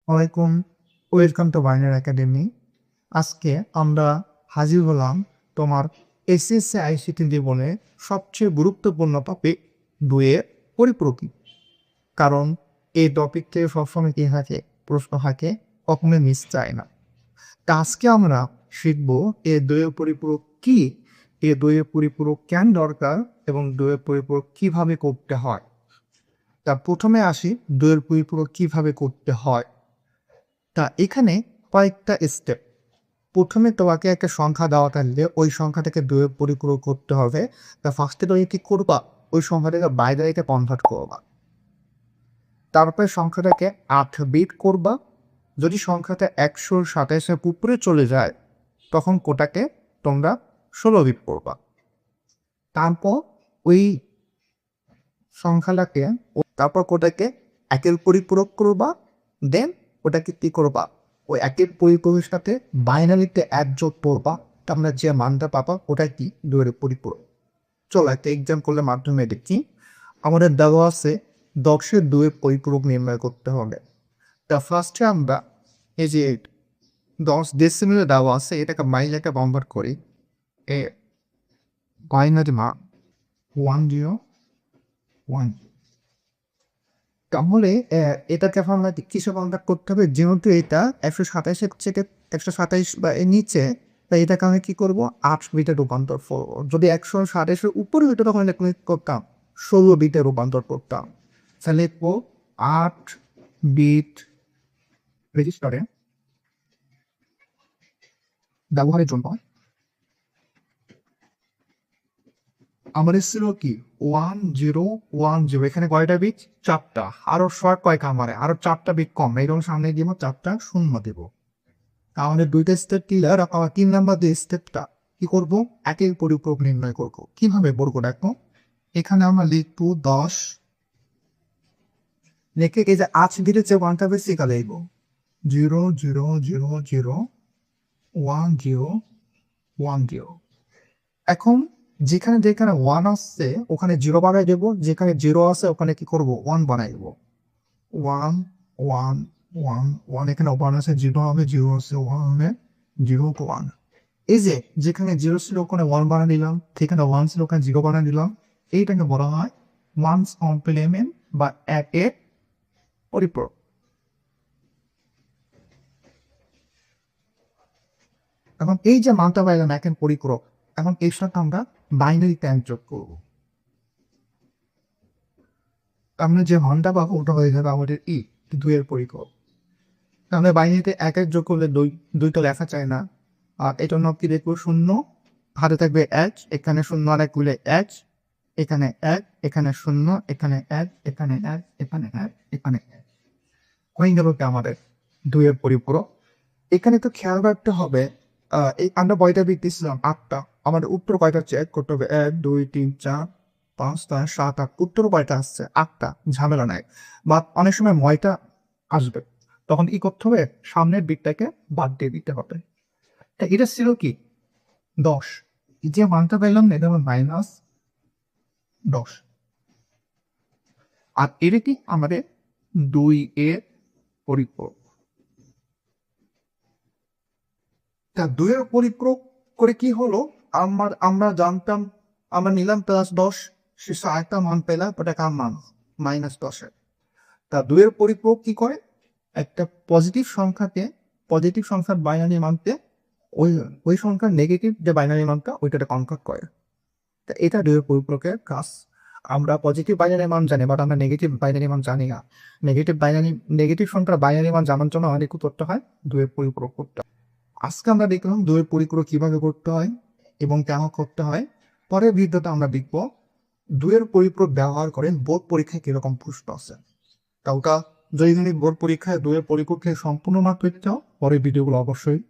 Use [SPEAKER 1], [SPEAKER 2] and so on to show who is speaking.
[SPEAKER 1] ওয়ালাইকুম, welcome to binary academy. আজকে আমরা হাজির হলাম তোমার এসএসসি আইসিটি জীবনে সবচেয়ে গুরুত্বপূর্ণ টপিক দুয়ের পরিপ্রকৃতি। কারণ এই টপিক থেকে সবসময় কী থাকে, প্রশ্ন থাকে, কখনোই মিস চায় না। তা আজকে আমরা শিখব এ দুয়ের পরিপূরক কী, এ দুয়ের পরিপূরক কেন দরকার এবং দুয়ের পরিপূরক কীভাবে করতে হয়। তা প্রথমে আসি দুয়ের পরিপূরক কীভাবে করতে হয়। তা এখানে কয়েকটা স্টেপ। প্রথমে তোমাকে একটা সংখ্যা দেওয়া থাকলে ওই সংখ্যাটাকে দুয়ে পরিপূরক করতে হবে। তা ফার্স্টে তুমি কি করবা, ওই সংখ্যাটাকে বাইনারিতে কনভার্ট করবা। তারপরে সংখ্যাটাকে 8 বিট করবা। যদি সংখ্যাটা 127-এর উপরে চলে যায় তখন কোটাকে তোমরা 16 বিট করবা। তারপর ওই সংখ্যাটাকে তারপর কোটাকে একের পরিপূরক করবা। দেন ওটাকে কি করবা, ওই একের পরিপূরকের সাথে বাইনারিতে এক যোগ করবা। আমরা যে মানটা পাবা ওটাই কি দুয়ের পরিপূরক। চলো একটা এক্সাম্পলের মাধ্যমে দেখি। আমাদের দেওয়া আছে 10-এর দুয়ের পরিপূরক নির্ণয় করতে হবে। তা ফার্স্টে আমরা এই যে 10 ডেসিমেলে দেওয়া আছে এটাকে মাইলেকে কনভার্ট করি। এ বাইনারি মান 1010। তাহলে এটাকে আমরা কিসে কনভার্ট করতে হবে, যেহেতু এটা 127-এর থেকে 127 বা এর নিচে, তাই এটাকে আমি কি করবো 8 বিটে রূপান্তর করবো। যদি 127-এর উপরে হইতো তখন এটা করতাম 16 বিটে রূপান্তর করতাম। তাহলে লিখবো 8 বিট রেজিস্টারে ব্যবহারের জন্য আমাদের ছিল কি 1010। এখানে কয়টা বিট, 4টা। আরো শর্ট কয় কামারে আরো 4টা বিট কম, এইরকম সামনে দিব 4টা শূন্য দেব। আমাদের দুইটা স্টেপ ক্লিয়ার। আবার 3 নাম্বার যে স্টেপটা কি করব, একের পরিপূরক নির্ণয় করব। কিভাবে করবো দেখো, এখানে আমরা লিখবো 10 লিখে এই যে 8 বিটের যে ওয়ানটা বেশি এখানে লিখবো 00001010। এখন যেখানে যেখানে 1 আসছে ওখানে 0 বানাই দেবো, যেখানে 0 আছে ওখানে কি করব 1 বানাই দেবো। 1 1 1 1, এখানে 1 আছে 0 হবে, 0 আছে 1 হবে, 0 1। এই যে যেখানে 0 ছিল ওখানে 1 বানিয়ে দিলাম, যেখানে 1 ছিল ওখানে 0 বানিয়ে দিলাম। এইটাকে বলা হয় ওয়ানস কমপ্লিমেন্ট বা একের পরিপূরক। এখন এই যে মানটা পাইলাম একের পরিপূরক, এখন এর সাথে আমরা বাইনারি টাইম যোগ করবো। আমরা যে মানটা পাবো ওটা হয়ে যাবে আমাদের দুইয়ের পরিপূরক। আমরা বাইনারিতে এক যোগ করলে দুইটা লেখা চায় না। আর এটা জন্য কি দেখবো, শূন্য হাতে থাকবে 1, এখানে শূন্য আর 1 গুলে 1, এখানে 1, এখানে শূন্য, এখানে 1, এখানে 1, এখানে 1, এখানে 1। হয়ে গেল কি আমাদের দুইয়ের পরিপূরক। এখানে তো খেয়াল রাখতে হবে, এই আমরা কয়টা বিট দিচ্ছিলাম 8টা। আমাদের উত্তর কয়টা চেক করতে হবে, 1 2 3 4 5 6 7 8। উত্তর কয়টা আসছে 8টা, ঝামেলা নাই। বা অনেক সময় 9টা আসবে, তখন কি করতে হবে, সামনের বিটটাকে বাদ দিয়ে দিতে হবে। তা এটা ছিল কি 10, যে মানটা পেলাম এটা হবে -10। আর এটা কি আমাদের 2 এর পরিপূরক। তা 2 এর পরিপূরক করে কি হলো, আমরা জানতাম, আমরা নিলাম +10, শেষে আরেকটা মান পেলাম, ওটা কার মান, -10-এর। তা 2 এর পরিপূরক কি করে, একটা পজিটিভ সংখ্যার বাইনারি মানতে ওই ওই সংখ্যার নেগেটিভ যে বাইনারি মানটা ওইটাতে কনভার্ট করে। তা এটা 2 এর পরিপূরকের কাজ। আমরা পজিটিভ বাইনারি মান জানি, বাট আমরা নেগেটিভ বাইনারি মান জানি না। নেগেটিভ সংখ্যার বাইনারি মান জানার জন্য আমাদের কি করতে হয়, 2 এর পরিপূরক করতে হয়। আজকে আমরা দেখলাম 2 এর পরিপূরক কিভাবে করতে হয় এবং কেন করতে হয়। পরের ভিডিওতে আমরা দেখব 2 এর পরিপূরক ব্যবহার করে বোর্ড পরীক্ষায় কিরকম প্রশ্ন আছে। তা ওটা যদি তুমি বোর্ড পরীক্ষায় 2 এর পরিপূরকের সম্পূর্ণ মার্ক পেতে চাও, পরের ভিডিওগুলো অবশ্যই